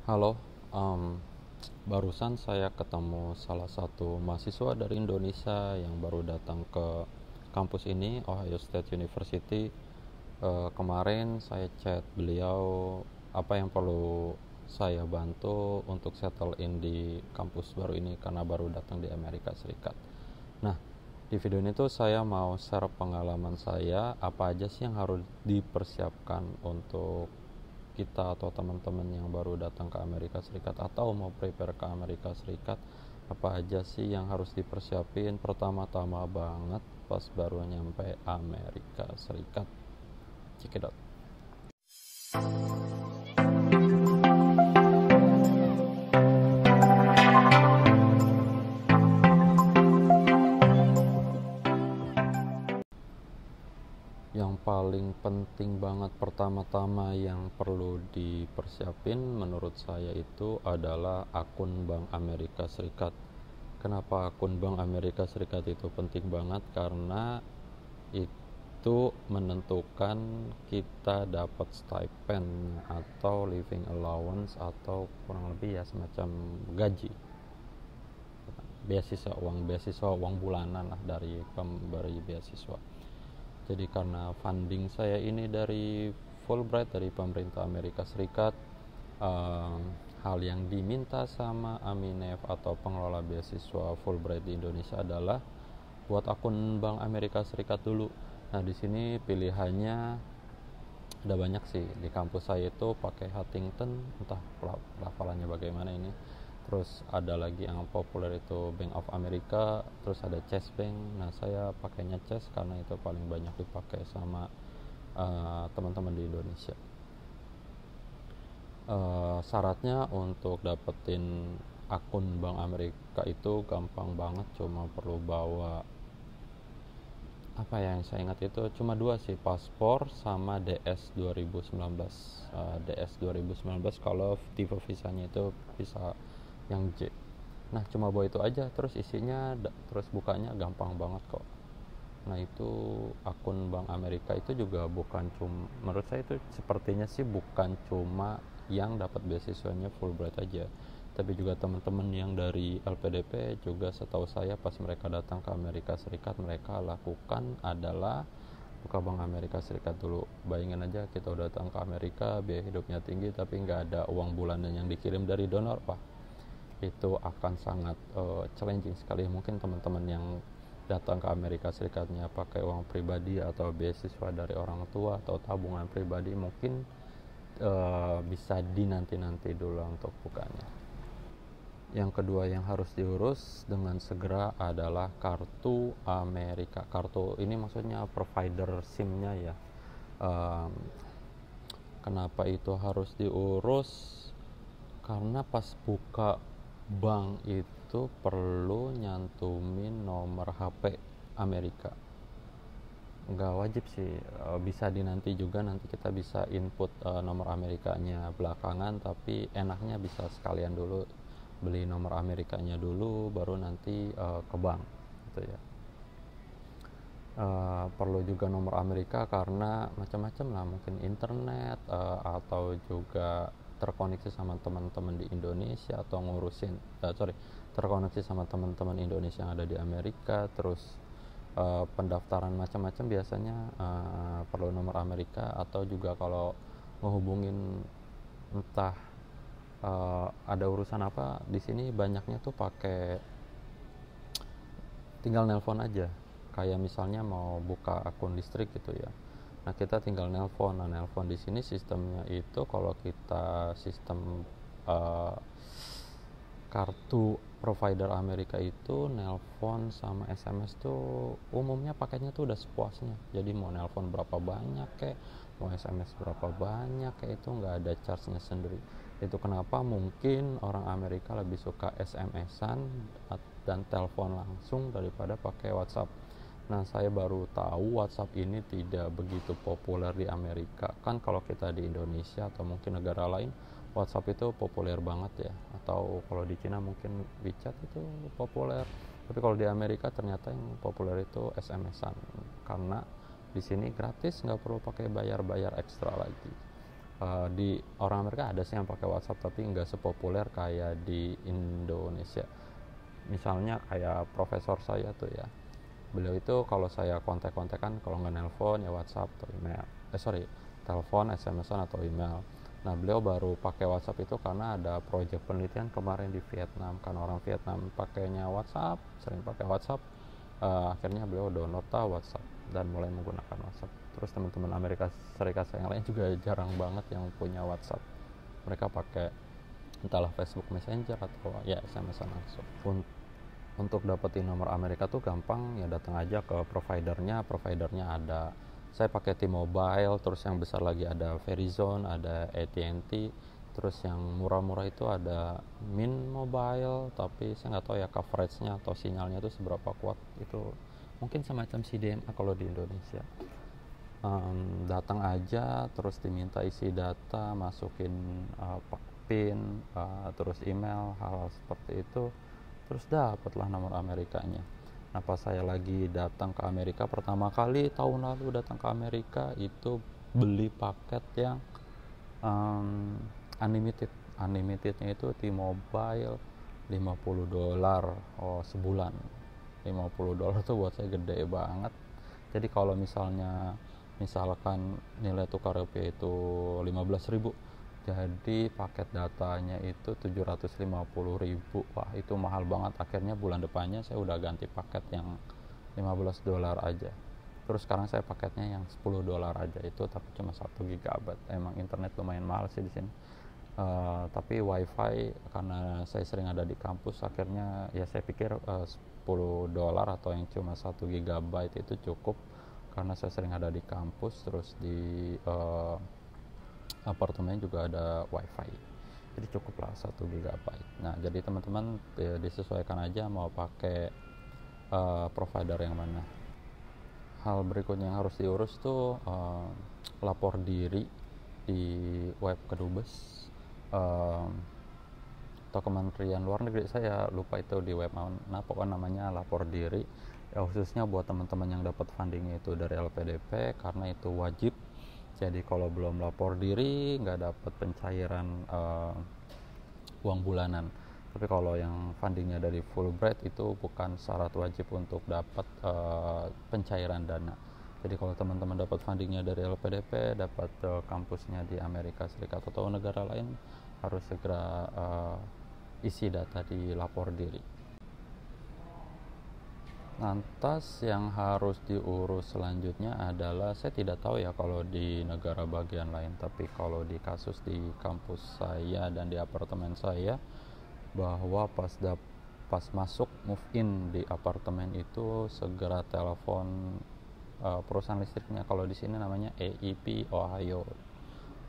Halo, em, barusan saya ketemu salah satu mahasiswa dari Indonesia yang baru datang ke kampus ini, Ohio State University. Kemarin saya chat beliau apa yang perlu saya bantu untuk settle in di kampus baru ini karena baru datang di Amerika Serikat. Nah, di video ini tuh saya mau share pengalaman saya, apa aja sih yang harus dipersiapkan untuk kita atau teman-teman yang baru datang ke Amerika Serikat atau mau prepare ke Amerika Serikat. Apa aja sih yang harus dipersiapin pertama-tama banget pas baru nyampe Amerika Serikat. Check it out. Yang paling penting banget pertama-tama yang perlu dipersiapin menurut saya itu adalah akun Bank Amerika Serikat. Kenapa akun Bank Amerika Serikat itu penting banget? Karena itu menentukan kita dapat stipend atau living allowance atau kurang lebih ya semacam gaji, beasiswa uang bulanan lah dari pemberi beasiswa. Jadi karena funding saya ini dari Fulbright, dari pemerintah Amerika Serikat, um, hal yang diminta sama Aminef atau pengelola beasiswa Fulbright di Indonesia adalah buat akun Bank Amerika Serikat dulu. Nah, di sini pilihannya ada banyak sih. Di kampus saya itu pakai Huntington, entah pelafalannya bagaimana ini. Terus ada lagi yang populer itu Bank of America, terus ada Chase Bank. Nah, saya pakainya Chase karena itu paling banyak dipakai sama teman-teman di Indonesia. Syaratnya untuk dapetin akun Bank Amerika itu gampang banget, cuma perlu bawa apa yang saya ingat itu cuma dua sih, paspor sama DS 2019. DS 2019 kalau tipe visanya itu visa yang J. Nah, cuma bawa itu aja, terus isinya terus bukanya gampang banget kok. Nah, itu akun Bank Amerika itu juga bukan cuma, menurut saya itu sepertinya sih bukan cuma yang dapat beasiswanya Fulbright aja, tapi juga teman-teman yang dari LPDP juga setahu saya pas mereka datang ke Amerika Serikat mereka lakukan adalah buka Bank Amerika Serikat dulu. Bayangin aja kita udah datang ke Amerika, biaya hidupnya tinggi tapi nggak ada uang bulanan yang dikirim dari donor, wah itu akan sangat challenging sekali. Mungkin teman-teman yang datang ke Amerika Serikatnya pakai uang pribadi atau beasiswa dari orang tua atau tabungan pribadi, mungkin bisa dinanti-nanti dulu untuk bukanya. Yang kedua yang harus diurus dengan segera adalah kartu Amerika. Kartu ini maksudnya provider SIM-nya ya. Um, Kenapa itu harus diurus? Karena pas buka bank itu perlu nyantumin nomor HP Amerika. Nggak wajib sih, bisa dinanti juga, nanti kita bisa input nomor Amerikanya belakangan, tapi enaknya bisa sekalian dulu beli nomor Amerikanya dulu baru nanti ke bank gitu ya. Perlu juga nomor Amerika karena macam-macam lah, mungkin internet atau juga terkoneksi sama teman-teman di Indonesia atau terkoneksi sama teman-teman Indonesia yang ada di Amerika. Terus pendaftaran macam-macam biasanya perlu nomor Amerika, atau juga kalau menghubungin entah ada urusan apa di sini banyaknya tuh pakai tinggal nelpon aja, kayak misalnya mau buka akun listrik gitu ya. Nah, kita tinggal nelpon. Nah, nelpon di sini sistemnya itu kalau kita sistem uh, kartu provider Amerika itu nelpon sama SMS tuh umumnya paketnya tuh udah sepuasnya. Jadi mau nelpon berapa banyak kayak mau SMS berapa banyak kayak itu nggak ada charge-nya sendiri. Itu kenapa mungkin orang Amerika lebih suka SMS-an dan telepon langsung daripada pakai WhatsApp. Nah, saya baru tahu WhatsApp ini tidak begitu populer di Amerika. Kan kalau kita di Indonesia atau mungkin negara lain, WhatsApp itu populer banget ya. Atau kalau di Cina mungkin WeChat itu populer. Tapi kalau di Amerika ternyata yang populer itu SMS-an. Karena di sini gratis, nggak perlu pakai bayar-bayar ekstra lagi. Di orang Amerika ada sih yang pakai WhatsApp, tapi nggak sepopuler kayak di Indonesia. Misalnya kayak profesor saya tuh ya, beliau itu kalau saya kontak-kontakan, kalau nggak nelpon ya WhatsApp atau email, telepon, SMS-an atau email. Nah, beliau baru pakai WhatsApp itu karena ada proyek penelitian kemarin di Vietnam, karena orang Vietnam pakainya WhatsApp, sering pakai WhatsApp. Akhirnya beliau download WhatsApp dan mulai menggunakan WhatsApp. Terus teman-teman Amerika Serikat yang lain juga jarang banget yang punya WhatsApp, mereka pakai entahlah Facebook Messenger atau ya SMS langsung. Untuk dapetin nomor Amerika tuh gampang, ya datang aja ke providernya ada. Saya pakai T-Mobile, terus yang besar lagi ada Verizon, ada AT&T, terus yang murah-murah itu ada Mint Mobile, tapi saya nggak tahu ya coveragenya atau sinyalnya itu seberapa kuat. Itu mungkin semacam CDMA kalau di Indonesia. Datang aja, terus diminta isi data, masukin PIN, terus email, hal-hal seperti itu, terus dapatlah nomor Amerikanya. Nah, pas saya lagi datang ke Amerika pertama kali tahun lalu datang ke Amerika itu beli paket yang unlimitednya itu T-Mobile $50 sebulan. $50 tuh buat saya gede banget. Jadi kalau misalkan nilai tukar rupiah itu 15.000, jadi paket datanya itu 750.000. Wah, itu mahal banget. Akhirnya bulan depannya saya udah ganti paket yang $15 aja. Terus sekarang saya paketnya yang $10 aja, itu tapi cuma 1 GB. Emang internet lumayan mahal sih di sini. Tapi wifi, karena saya sering ada di kampus, akhirnya ya saya pikir $10 atau yang cuma 1 GB itu cukup, karena saya sering ada di kampus, terus di apartemen juga ada wifi, jadi cukuplah 1 GB. Nah, jadi teman-teman disesuaikan aja mau pakai provider yang mana. Hal berikutnya yang harus diurus tuh lapor diri di web Kedubes atau Kementerian Luar Negeri, saya lupa itu di web mana, pokoknya namanya lapor diri ya, khususnya buat teman-teman yang dapat fundingnya itu dari LPDP, karena itu wajib. Jadi kalau belum lapor diri nggak dapat pencairan uang bulanan. Tapi kalau yang fundingnya dari Fulbright itu bukan syarat wajib untuk dapat pencairan dana. Jadi kalau teman-teman dapat fundingnya dari LPDP, dapat kampusnya di Amerika Serikat atau negara lain, harus segera isi data di lapor diri. Lantas yang harus diurus selanjutnya adalah, saya tidak tahu ya kalau di negara bagian lain, tapi kalau di kasus di kampus saya dan di apartemen saya, bahwa pas masuk move in di apartemen itu segera telepon perusahaan listriknya. Kalau di sini namanya AEP Ohio,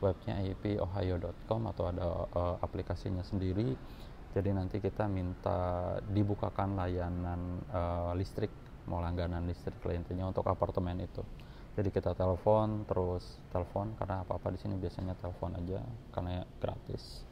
webnya aepohio.com, atau ada aplikasinya sendiri. Jadi nanti kita minta dibukakan layanan listrik, mau langganan listrik lah intinya untuk apartemen itu. Jadi kita telepon karena apa-apa di sini biasanya telepon aja karena gratis.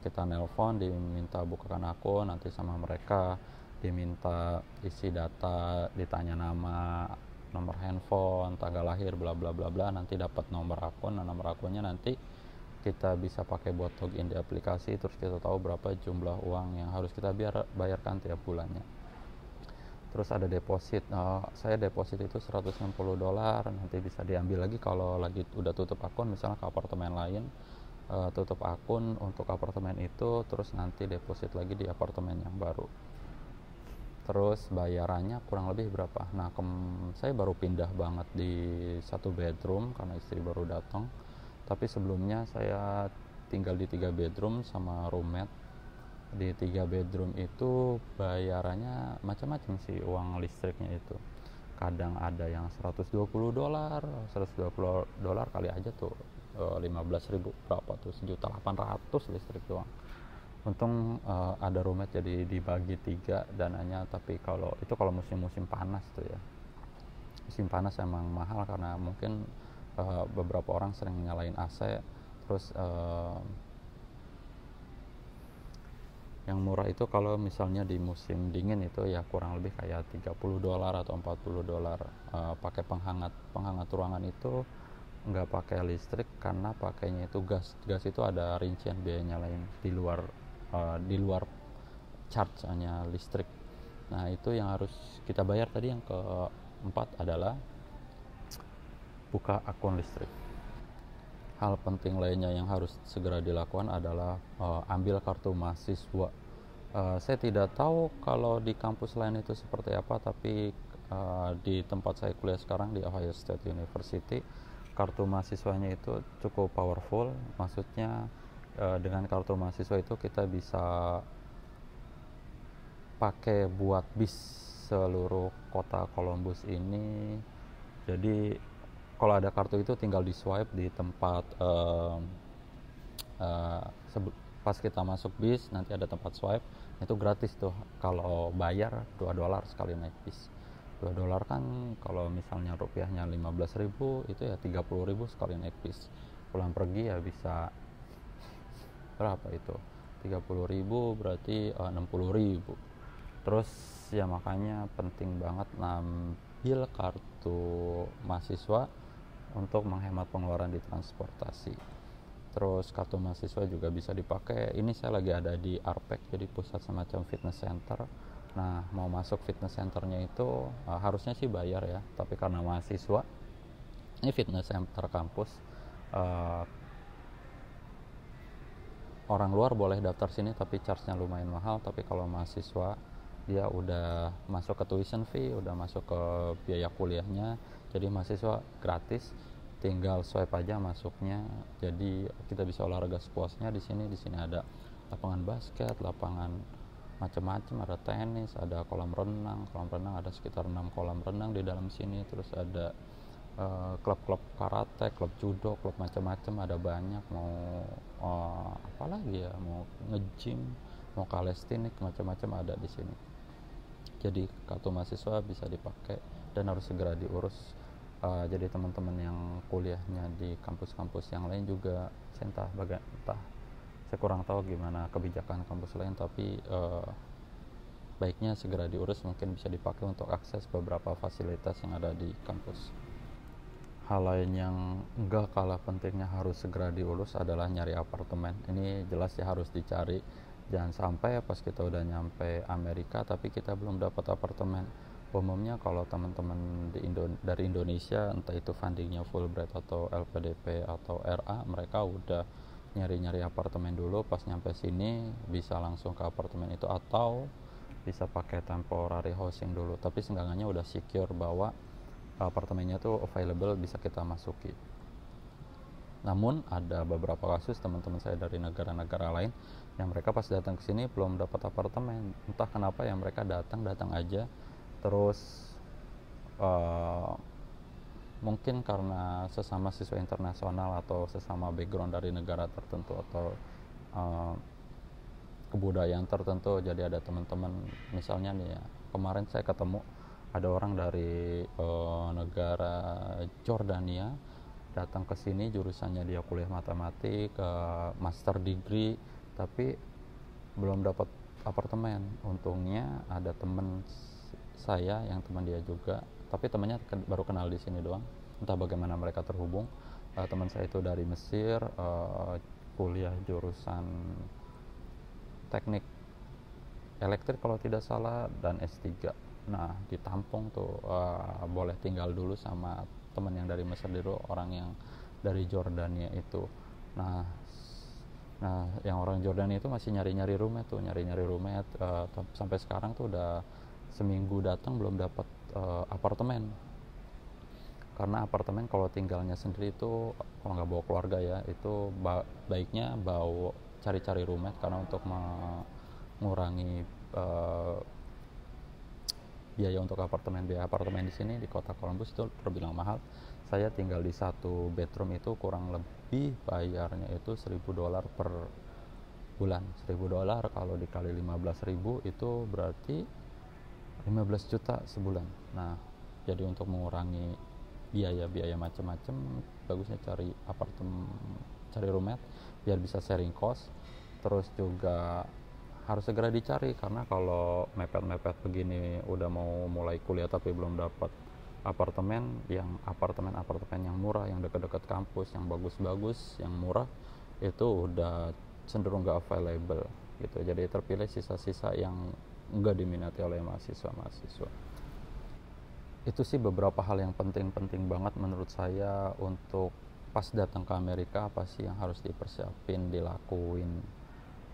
Kita nelpon, diminta bukakan akun, nanti sama mereka diminta isi data, ditanya nama, nomor handphone, tanggal lahir, bla bla bla bla, nanti dapat nomor akun. Nah, nomor akunnya nanti kita bisa pakai buat login di aplikasi, terus kita tahu berapa jumlah uang yang harus kita bayarkan tiap bulannya. Terus ada deposit, saya deposit itu $160, nanti bisa diambil lagi kalau lagi udah tutup akun, misalnya ke apartemen lain, tutup akun untuk apartemen itu, terus nanti deposit lagi di apartemen yang baru. Terus bayarannya kurang lebih berapa? Nah, saya baru pindah banget di 1 bedroom karena istri baru datang. Tapi sebelumnya saya tinggal di 3 bedroom sama roommate. Di 3 bedroom itu bayarannya macam-macam sih uang listriknya itu. Kadang ada yang $120, $120 kali aja tuh 15.000, berapa tuh, 1.800.000 listrik doang. Untung ada roommate jadi dibagi 3 dananya. Tapi kalau musim-musim panas tuh ya, musim panas emang mahal karena mungkin beberapa orang sering nyalain AC, terus Yang murah itu kalau misalnya di musim dingin itu ya kurang lebih kayak $30 atau $40. Pakai penghangat ruangan itu nggak pakai listrik karena pakainya itu gas itu ada rincian biayanya lain di luar charge hanya listrik. Nah itu yang harus kita bayar. Tadi yang keempat adalah buka akun listrik. Hal penting lainnya yang harus segera dilakukan adalah ambil kartu mahasiswa. Saya tidak tahu kalau di kampus lain itu seperti apa, tapi di tempat saya kuliah sekarang di Ohio State University, kartu mahasiswanya itu cukup powerful. Maksudnya dengan kartu mahasiswa itu kita bisa pakai buat bis seluruh kota Columbus ini. Jadi kalau ada kartu itu tinggal di swipe di tempat uh, pas kita masuk bis nanti ada tempat swipe, itu gratis tuh. Kalau bayar $2 sekali naik bis. $2 kan kalau misalnya rupiahnya 15.000 itu ya 30.000 sekali naik bis. Pulang pergi ya bisa berapa itu, 30.000 berarti 60.000. Terus ya makanya penting banget ngambil kartu mahasiswa untuk menghemat pengeluaran di transportasi. Terus kartu mahasiswa juga bisa dipakai, ini saya lagi ada di Arpek, jadi pusat semacam fitness center. Nah mau masuk fitness centernya itu harusnya sih bayar ya, tapi karena mahasiswa, ini fitness center kampus, uh, orang luar boleh daftar sini tapi charge-nya lumayan mahal. Tapi kalau mahasiswa dia udah masuk ke tuition fee, udah masuk ke biaya kuliahnya, jadi mahasiswa gratis, tinggal swipe aja masuknya. Jadi kita bisa olahraga sepuasnya di sini. Di sini ada lapangan basket, lapangan macam-macam, ada tenis, ada kolam renang. Kolam renang ada sekitar 6 kolam renang di dalam sini. Terus ada klub-klub karate, klub judo, klub macam-macam, ada banyak. Mau apa lagi ya, mau nge-gym, mau kalistenik, macam-macam ada di sini. Jadi kartu mahasiswa bisa dipakai dan harus segera diurus. Jadi teman-teman yang kuliahnya di kampus-kampus yang lain juga, saya saya kurang tahu gimana kebijakan kampus lain, tapi baiknya segera diurus. Mungkin bisa dipakai untuk akses beberapa fasilitas yang ada di kampus. Hal lain yang enggak kalah pentingnya harus segera diurus adalah nyari apartemen. Ini jelas ya harus dicari. Jangan sampai pas kita udah nyampe Amerika tapi kita belum dapat apartemen. Umumnya kalau teman-teman dari Indonesia, entah itu fundingnya Fulbright atau LPDP atau RA, mereka udah nyari-nyari apartemen dulu. Pas nyampe sini bisa langsung ke apartemen itu atau bisa pakai temporary housing dulu. Tapi seenggaknya udah secure bahwa apartemennya tuh available, bisa kita masuki. Namun ada beberapa kasus teman-teman saya dari negara-negara lain yang mereka pas datang ke sini belum dapat apartemen. Entah kenapa ya, mereka datang aja, terus mungkin karena sesama siswa internasional atau sesama background dari negara tertentu atau kebudayaan tertentu. Jadi ada teman-teman, misalnya nih ya, kemarin saya ketemu ada orang dari negara Jordania datang ke sini, jurusannya dia kuliah matematik, master degree, tapi belum dapat apartemen. Untungnya ada teman saya yang teman dia juga, tapi temannya baru kenal di sini doang, entah bagaimana mereka terhubung. Teman saya itu dari Mesir, kuliah jurusan teknik elektrik kalau tidak salah, dan S3. Nah ditampung tuh, boleh tinggal dulu sama teman yang dari Mesir dulu, orang yang dari Jordania itu. Nah yang orang Jordania itu masih nyari-nyari roommate, sampai sekarang tuh udah seminggu datang belum dapat apartemen. Karena apartemen kalau tinggalnya sendiri itu, kalau nggak bawa keluarga ya, itu baiknya bawa cari-cari roommate, karena untuk mengurangi biaya untuk apartemen. Biaya apartemen di sini di kota Columbus itu terbilang mahal. Saya tinggal di satu bedroom itu kurang lebih bayarnya itu $1.000 per bulan. $1.000 kalau dikali 15.000 itu berarti 15 juta sebulan. Nah jadi untuk mengurangi biaya-biaya macam-macam, bagusnya cari apartemen, cari roommate biar bisa sharing cost. Terus juga harus segera dicari, karena kalau mepet-mepet begini udah mau mulai kuliah tapi belum dapat apartemen yang murah, yang dekat-dekat kampus, yang bagus-bagus, yang murah, itu udah cenderung gak available gitu. Jadi terpilih sisa-sisa yang enggak diminati oleh mahasiswa. Itu sih beberapa hal yang penting banget menurut saya untuk pas datang ke Amerika. Apa sih yang harus dipersiapin, dilakuin.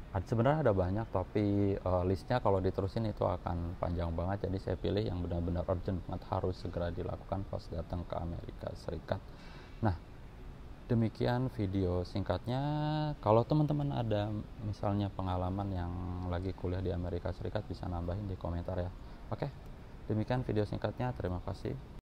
Sebenarnya ada banyak, tapi listnya kalau diterusin itu akan panjang banget. Jadi saya pilih yang benar-benar urgent banget, harus segera dilakukan pas datang ke Amerika Serikat. Nah, demikian video singkatnya. Kalau teman-teman ada misalnya pengalaman yang lagi kuliah di Amerika Serikat, bisa nambahin di komentar ya. Oke, demikian video singkatnya. Terima kasih.